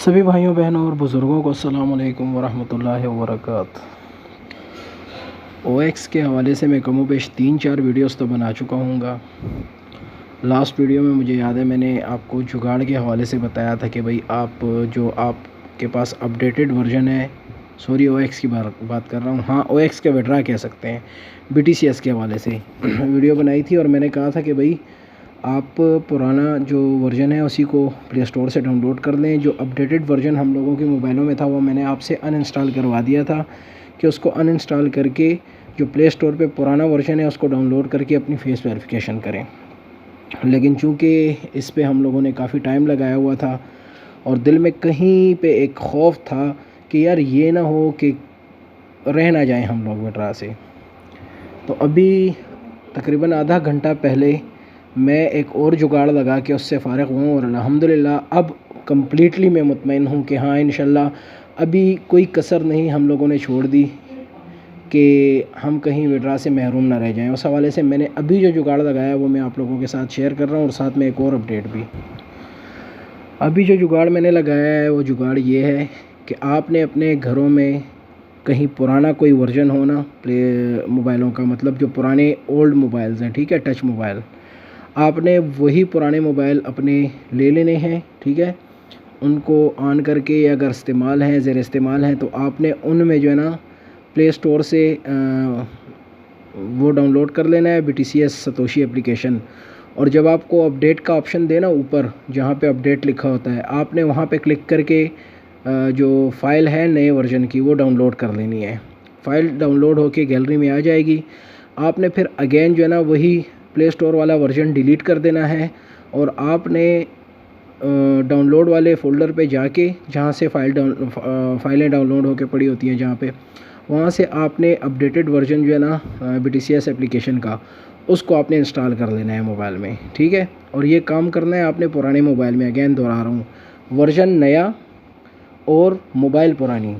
सभी भाइयों बहनों और बुज़ुर्गों को अस्सलाम वालेकुम वरहमतुल्लाहि वबरकात। ओएक्स के हवाले से मैं कमो बेश 3-4 वीडियोस तो बना चुका हूँगा। लास्ट वीडियो में मुझे याद है मैंने आपको जुगाड़ के हवाले से बताया था कि भाई आपके पास अपडेटेड वर्जन है, सॉरी ओएक्स की बात कर रहा हूँ, हाँ ओएक्स का विड्रा कह सकते हैं, बीटीसीएस के हवाले से वीडियो बनाई थी और मैंने कहा था कि भाई आप पुराना जो वर्जन है उसी को प्ले स्टोर से डाउनलोड कर लें। जो अपडेटेड वर्जन हम लोगों के मोबाइलों में था वो मैंने आपसे अनइंस्टॉल करवा दिया था कि उसको अनइंस्टॉल करके जो प्ले स्टोर पे पुराना वर्जन है उसको डाउनलोड करके अपनी फेस वेरिफिकेशन करें। लेकिन चूँकि इस पे हम लोगों ने काफ़ी टाइम लगाया हुआ था और दिल में कहीं पे एक खौफ था कि यार ये ना हो कि रह ना जाए हम लोग विड्रा से। तो अभी तकरीबन आधा घंटा पहले मैं एक और जुगाड़ लगा के उससे फ़ारिग हुआ और अल्हम्दुलिल्लाह अब कम्प्लीटली मैं मुतमईन हूँ कि हाँ इंशाल्लाह अभी कोई कसर नहीं हम लोगों ने छोड़ दी कि हम कहीं विड्रा से महरूम ना रह जाएं। उस हवाले से मैंने अभी जो जुगाड़ लगाया है वो मैं आप लोगों के साथ शेयर कर रहा हूँ और साथ में एक और अपडेट भी। अभी जो जुगाड़ मैंने लगाया है वो जुगाड़ ये है कि आपने अपने घरों में कहीं पुराना कोई वर्जन हो ना मोबाइलों का, मतलब जो पुराने ओल्ड मोबाइल्स हैं, ठीक है, टच मोबाइल, आपने वही पुराने मोबाइल अपने ले लेने हैं, ठीक है। उनको ऑन करके या अगर इस्तेमाल हैं, ज़ेर इस्तेमाल हैं, तो आपने उनमें जो है ना प्ले स्टोर से वो डाउनलोड कर लेना है बीटीसीएस सतोशी एप्लीकेशन। और जब आपको अपडेट का ऑप्शन देना ऊपर जहाँ पे अपडेट लिखा होता है, आपने वहाँ पे क्लिक करके जो फ़ाइल है नए वर्जन की वो डाउनलोड कर लेनी है। फ़ाइल डाउनलोड होके गैलरी में आ जाएगी। आपने फिर अगेन जो है ना वही प्ले स्टोर वाला वर्जन डिलीट कर देना है और आपने डाउनलोड वाले फ़ोल्डर पे जाके जहाँ से फ़ाइलें डाउनलोड होकर पड़ी होती हैं जहाँ पे, वहाँ से आपने अपडेटेड वर्जन जो है ना बीटीसीएस एप्लीकेशन का उसको आपने इंस्टॉल कर लेना है मोबाइल में, ठीक है। और ये काम करना है आपने पुराने मोबाइल में, अगेन दोहरा रहा हूँ, वर्जन नया और मोबाइल पुरानी।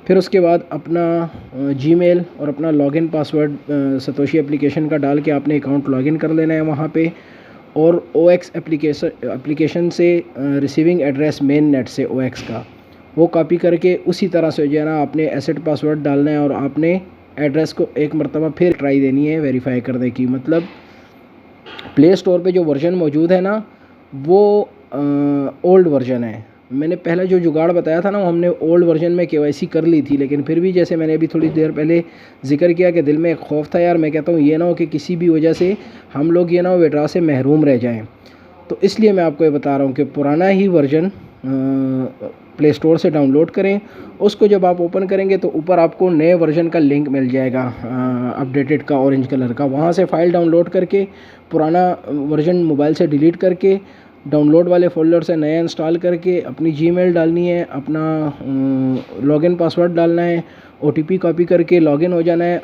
फिर उसके बाद अपना जीमेल और अपना लॉगिन पासवर्ड सतोशी एप्लीकेशन का डाल के आपने अकाउंट लॉगिन कर लेना है वहाँ पे। और ओएक्स एप्लीकेशन से रिसीविंग एड्रेस मेन नेट से ओएक्स का वो कॉपी करके उसी तरह से जो है ना आपने एसेट पासवर्ड डालना है और आपने एड्रेस को एक मरतबा फिर ट्राई देनी है वेरीफाई करने की। मतलब प्ले स्टोर पे जो वर्जन मौजूद है ना वो ओल्ड वर्जन है। मैंने पहले जो जुगाड़ बताया था ना वो हमने ओल्ड वर्जन में केवाईसी कर ली थी, लेकिन फिर भी जैसे मैंने अभी थोड़ी देर पहले जिक्र किया कि दिल में एक खौफ था यार, मैं कहता हूँ ये ना हो कि किसी भी वजह से हम लोग ये ना हो विड्रा से महरूम रह जाएं। तो इसलिए मैं आपको ये बता रहा हूँ कि पुराना ही वर्जन प्ले स्टोर से डाउनलोड करें। उसको जब आप ओपन करेंगे तो ऊपर आपको नए वर्जन का लिंक मिल जाएगा अपडेटेड का, ऑरेंज कलर का। वहाँ से फ़ाइल डाउनलोड करके पुराना वर्जन मोबाइल से डिलीट करके डाउनलोड वाले फ़ोल्डर से नया इंस्टॉल करके अपनी जीमेल डालनी है, अपना लॉगिन पासवर्ड डालना है, ओटीपी कॉपी करके लॉगिन हो जाना है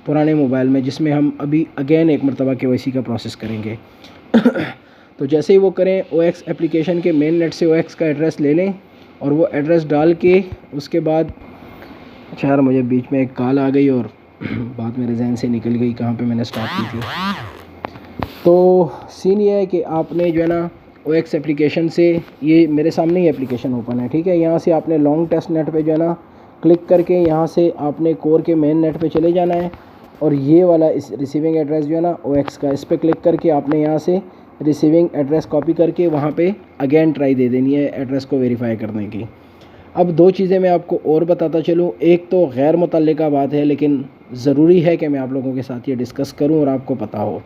पुराने मोबाइल में, जिसमें हम अभी अगेन एक मरतबा केवाईसी का प्रोसेस करेंगे। तो जैसे ही वो करें, ओएक्स एप्लीकेशन के मेन नेट से ओएक्स का एड्रेस ले लें और वो एड्रेस डाल के उसके बाद, अच्छा यार मुझे बीच में एक कॉल आ गई और बात मेरे जहन से निकल गई कहाँ पे मैंने स्टार्ट की थी। तो सीन ये है कि आपने जो है ना ओएक्स एप्लीकेशन से, ये मेरे सामने ही एप्लीकेशन ओपन है, ठीक है, यहाँ से आपने लॉन्ग टेस्ट नेट पे जो है ना क्लिक करके यहाँ से आपने कोर के मेन नेट पे चले जाना है और ये वाला इस रिसीविंग एड्रेस जो है ना ओएक्स का, इस पर क्लिक करके आपने यहाँ से रिसीविंग एड्रेस कॉपी करके वहाँ पे अगेन ट्राई दे देनी है एड्रेस को वेरीफाई करने की। अब दो चीज़ें मैं आपको और बताता चलूँ। एक तो गैर मुतल्लिका बात है लेकिन ज़रूरी है कि मैं आप लोगों के साथ ये डिस्कस करूँ और आपको पता हो।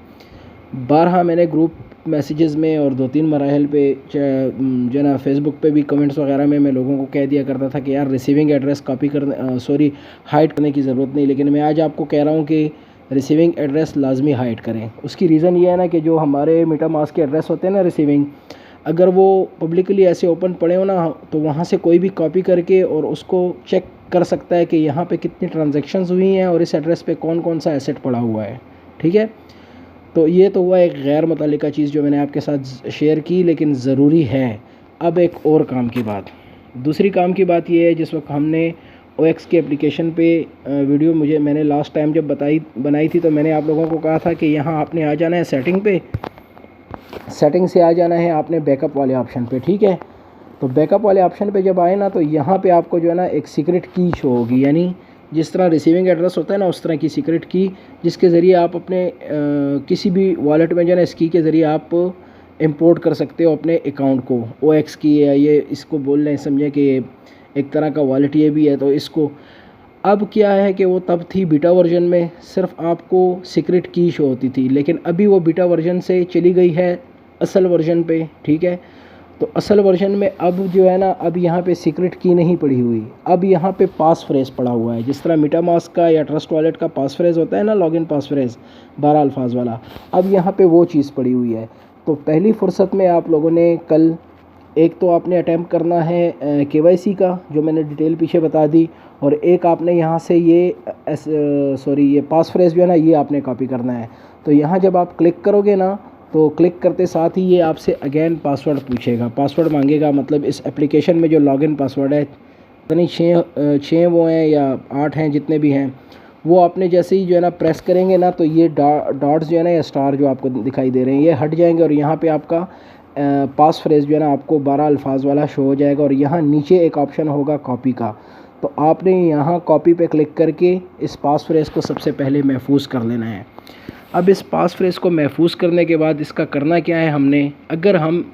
बारहा मैंने ग्रुप मैसेजेस में और 2-3 मराहल पे जो ना फेसबुक पे भी कमेंट्स वगैरह में मैं लोगों को कह दिया करता था कि यार रिसीविंग एड्रेस कॉपी करने हाइड करने की ज़रूरत नहीं, लेकिन मैं आज आपको कह रहा हूँ कि रिसीविंग एड्रेस लाजमी हाइड करें। उसकी रीज़न ये है ना कि जो हमारे मीटामास्क के एड्रेस होते हैं ना रिसीविंग, अगर वो पब्लिकली ऐसे ओपन पड़े हो ना तो वहाँ से कोई भी कॉपी करके और उसको चेक कर सकता है कि यहाँ पे कितनी ट्रांजैक्शंस हुई हैं और इस एड्रेस पे कौन कौन सा एसेट पड़ा हुआ है, ठीक है। तो ये तो हुआ एक गैर मुतल्लिका चीज़ जो मैंने आपके साथ शेयर की, लेकिन ज़रूरी है। अब एक और काम की बात, दूसरी काम की बात ये है, जिस वक्त हमने ओएक्स की एप्लीकेशन पे वीडियो मैंने लास्ट टाइम जब बनाई थी तो मैंने आप लोगों को कहा था कि यहाँ आपने आ जाना है सेटिंग पे, सेटिंग से आ जाना है आपने बैकअप वाले ऑप्शन पे, ठीक है। तो बैकअप वाले ऑप्शन पे जब आए ना तो यहाँ पे आपको जो है ना एक सीक्रेट की शो होगी, यानी जिस तरह रिसीविंग एड्रेस होता है ना उस तरह की सीक्रेट की, जिसके ज़रिए आप अपने किसी भी वॉलेट में जो है ना इस की के ज़रिए आप इंपोर्ट कर सकते हो अपने अकाउंट को। OX की है ये, इसको बोल रहे हैं, समझे कि एक तरह का वॉलेट ये भी है। तो इसको अब क्या है कि वो तब थी बीटा वर्जन में सिर्फ आपको सीक्रेट की शो होती थी, लेकिन अभी वो बीटा वर्जन से चली गई है असल वर्जन पे, ठीक है। तो असल वर्जन में अब जो है ना, अब यहाँ पे सीक्रेट की नहीं पड़ी हुई, अब यहाँ पे पास फ्रेज़ पड़ा हुआ है। जिस तरह मेटामास्क का या ट्रस्ट वॉलेट का पास फ्रेज़ होता है ना, लॉगिन पास फ्रेज़ 12 अल्फाज वाला, अब यहाँ पे वो चीज़ पड़ी हुई है। तो पहली फुर्सत में आप लोगों ने कल एक तो आपने अटैम्प्ट करना है KYC का, जो मैंने डिटेल पीछे बता दी, और एक आपने यहाँ से ये ये पास फ्रेज़ जो है ना ये आपने कॉपी करना है। तो यहाँ जब आप क्लिक करोगे ना तो क्लिक करते साथ ही ये आपसे अगेन पासवर्ड पूछेगा, पासवर्ड मांगेगा। मतलब इस एप्लीकेशन में जो लॉगिन पासवर्ड है, यानी 6 वो हैं या 8 हैं, जितने भी हैं, वो आपने जैसे ही जो है ना प्रेस करेंगे ना तो ये डॉट्स जो है ना या स्टार जो आपको दिखाई दे रहे हैं ये हट जाएंगे, और यहाँ पे आपका पास फ्रेज़ जो है ना आपको 12 अल्फाज वाला शो हो जाएगा। और यहाँ नीचे एक ऑप्शन होगा कॉपी का, तो आपने यहाँ कॉपी पे क्लिक करके इस पास फ्रेज़ को सबसे पहले महफूज कर लेना है। अब इस पास फ्रेज़ को महफूज करने के बाद इसका करना क्या है, हमने अगर हम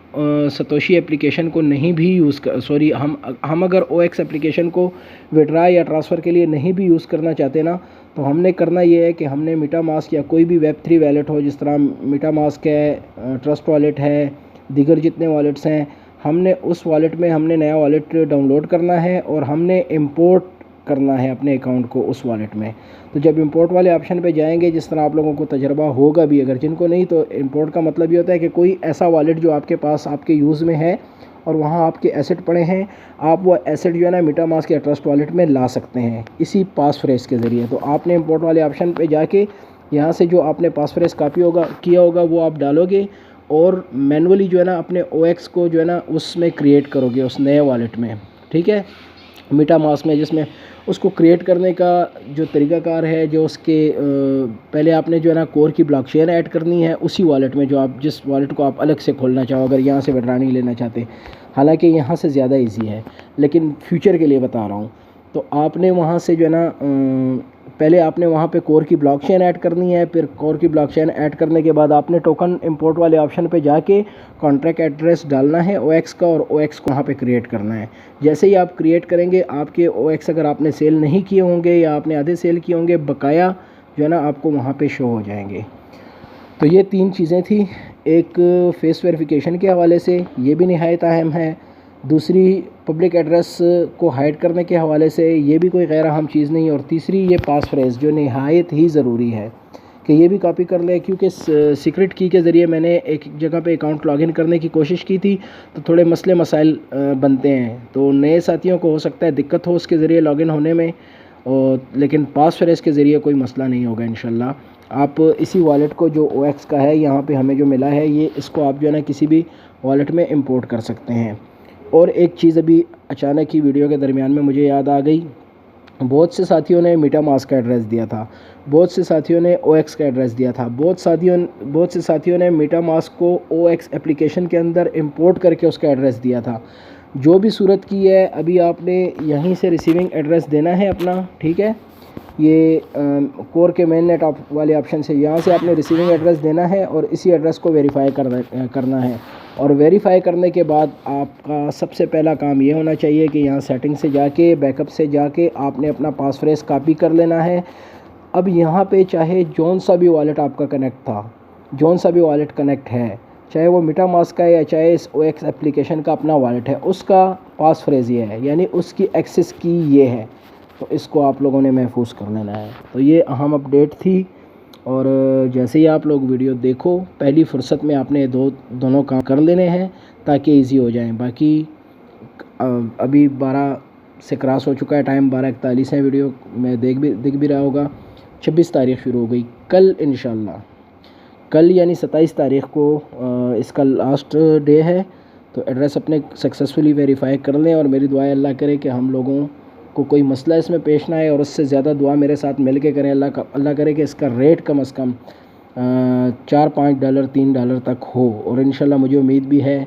सतोशी एप्लीकेशन को नहीं भी यूज़ कर हम अगर OX एप्लीकेशन को विड्रा या ट्रांसफ़र के लिए नहीं भी यूज़ करना चाहते ना, तो हमने करना ये है कि हमने मेटामास्क या कोई भी Web3 वॉलेट हो, जिस तरह मेटामास्क है, ट्रस्ट वॉलेट है, दीगर जितने वॉलेट्स हैं, हमने उस वॉलेट में हमने नया वॉलेट डाउनलोड करना है और हमने इंपोर्ट करना है अपने अकाउंट को उस वॉलेट में। तो जब इंपोर्ट वाले ऑप्शन पे जाएंगे, जिस तरह आप लोगों को तजर्बा होगा भी, अगर जिनको नहीं, तो इंपोर्ट का मतलब ये होता है कि कोई ऐसा वॉलेट जो आपके पास आपके यूज़ में है और वहाँ आपके एसेट पड़े हैं, आप वो एसेट जो है ना मेटामास्क या ट्रस्ट वॉलेट में ला सकते हैं इसी पास फ्रेज़ के ज़रिए। तो आपने इंपोर्ट वाले ऑप्शन पे जाके यहाँ से जो आपने पास फ्रेज़ कॉपी किया होगा वो आप डालोगे, और मैनुअली जो है ना अपने OX को जो है ना उसमें क्रिएट करोगे उस नए वॉलेट में, ठीक है, मेटामास्क में। जिसमें उसको क्रिएट करने का जो तरीक़ाकार है, जो उसके पहले आपने जो है ना कोर की ब्लॉकचेन ऐड करनी है उसी वॉलेट में, जो आप जिस वॉलेट को आप अलग से खोलना चाहो, अगर यहाँ से विड्रॉ नहीं लेना चाहते। हालांकि यहाँ से ज़्यादा इजी है, लेकिन फ्यूचर के लिए बता रहा हूँ। तो आपने वहाँ से जो है ना पहले आपने वहाँ पे कोर की ब्लॉकचेन ऐड करनी है, फिर कोर की ब्लॉकचेन ऐड करने के बाद आपने टोकन इंपोर्ट वाले ऑप्शन पे जाके कॉन्ट्रैक्ट एड्रेस डालना है OX का, और OX को वहाँ पे क्रिएट करना है। जैसे ही आप क्रिएट करेंगे, आपके OX अगर आपने सेल नहीं किए होंगे या आपने आधे सेल किए होंगे, बकाया जो है ना आपको वहाँ पे शो हो जाएंगे। तो ये 3 चीज़ें थी, एक फेस वेरिफिकेशन के हवाले से, ये भी निहायत अहम है। दूसरी पब्लिक एड्रेस को हाइड करने के हवाले से, ये भी कोई गैर अहम चीज़ नहीं। और तीसरी ये पास फ्रेज़ जो निहायत ही ज़रूरी है कि ये भी कॉपी कर लें, क्योंकि सीक्रेट की के ज़रिए मैंने एक जगह पे अकाउंट लॉगिन करने की कोशिश की थी, तो थोड़े मसले मसाइल बनते हैं। तो नए साथियों को हो सकता है दिक्कत हो उसके ज़रिए लॉगिन होने में, और लेकिन पास फ्रेज़ के ज़रिए कोई मसला नहीं होगा इंशाल्लाह। आप इसी वॉलेट को जो OX का है यहाँ पे हमें जो मिला है, ये इसको आप जो है ना किसी भी वॉलेट में इंपोर्ट कर सकते हैं। और एक चीज़ अभी अचानक ही वीडियो के दरमियान में मुझे याद आ गई, बहुत से साथियों ने मेटामास्क का एड्रेस दिया था, बहुत से साथियों ने OX का एड्रेस दिया था, बहुत से साथियों ने मेटामास्क को OX एप्लीकेशन के अंदर इंपोर्ट करके उसका एड्रेस दिया था। जो भी सूरत की है, अभी आपने यहीं से रिसीविंग एड्रेस देना है अपना, ठीक है। ये कोर के मेन नेट वाले ऑप्शन से यहाँ से आपने रिसीविंग एड्रेस देना है और इसी एड्रेस को वेरीफाई करना है। और वेरीफाई करने के बाद आपका सबसे पहला काम ये होना चाहिए कि यहाँ सेटिंग से जाके, बैकअप से जाके आपने अपना पास फ्रेज़ कॉपी कर लेना है। अब यहाँ पे चाहे जौन सा भी वॉलेट आपका कनेक्ट था, जौन सा भी वॉलेट कनेक्ट है, चाहे वो मेटामास्क का है या चाहे इस OX एप्लीकेशन का अपना वॉलेट है, उसका पास फ्रेज़ ये है, यानी उसकी एक्सेस की ये है। तो इसको आप लोगों ने महफूज कर लेना है। तो ये अहम अपडेट थी, और जैसे ही आप लोग वीडियो देखो, पहली फुर्सत में आपने दोनों काम कर लेने हैं ताकि इजी हो जाएं। बाकी अभी 12 से क्रॉस हो चुका है टाइम, 12:41 है, वीडियो में दिख भी रहा होगा। 26 तारीख़ शुरू हो गई, कल इंशाल्लाह, कल यानी 27 तारीख़ को इसका लास्ट डे है। तो एड्रेस अपने सक्सेसफुली वेरीफाई कर लें, और मेरी दुआ है अल्लाह करे कि हम लोगों को कोई मसला इसमें पेश ना आए, और उससे ज़्यादा दुआ मेरे साथ मिल के करें। अल्लाह करे कि इसका रेट कम से कम $4-5 $3 तक हो, और इंशाल्लाह मुझे उम्मीद भी है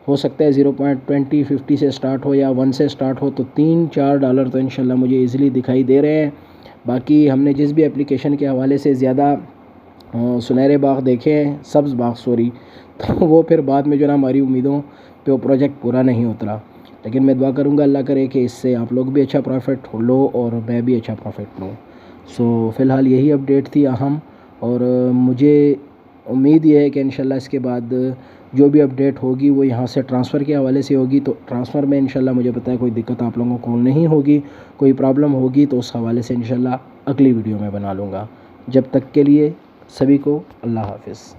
हो सकता है $0.20-50 से स्टार्ट हो या 1 से स्टार्ट हो, तो $3-4 तो इंशाल्लाह मुझे ईज़िली दिखाई दे रहे हैं। बाकी हमने जिस भी एप्लीकेशन के हवाले से ज़्यादा सुनहरे बाग देखे हैं, सब्ज़ बाग सॉरी, तो वो फिर बाद में जो ना हमारी उम्मीदों पे वो प्रोजेक्ट पूरा नहीं उतरा। लेकिन मैं दुआ करूँगा अल्लाह करे कि इससे आप लोग भी अच्छा प्रॉफिट लो और मैं भी अच्छा प्रॉफिट लूँ। सो फ़िलहाल यही अपडेट थी अहम, और मुझे उम्मीद ये है कि इंशाल्लाह इसके बाद जो भी अपडेट होगी वो यहाँ से ट्रांसफ़र के हवाले से होगी। तो ट्रांसफ़र में इंशाल्लाह मुझे पता है कोई दिक्कत आप लोगों को नहीं होगी, कोई प्रॉब्लम होगी तो उस हवाले से इंशाल्लाह अगली वीडियो में बना लूँगा। जब तक के लिए सभी को अल्लाह हाफ़िज़।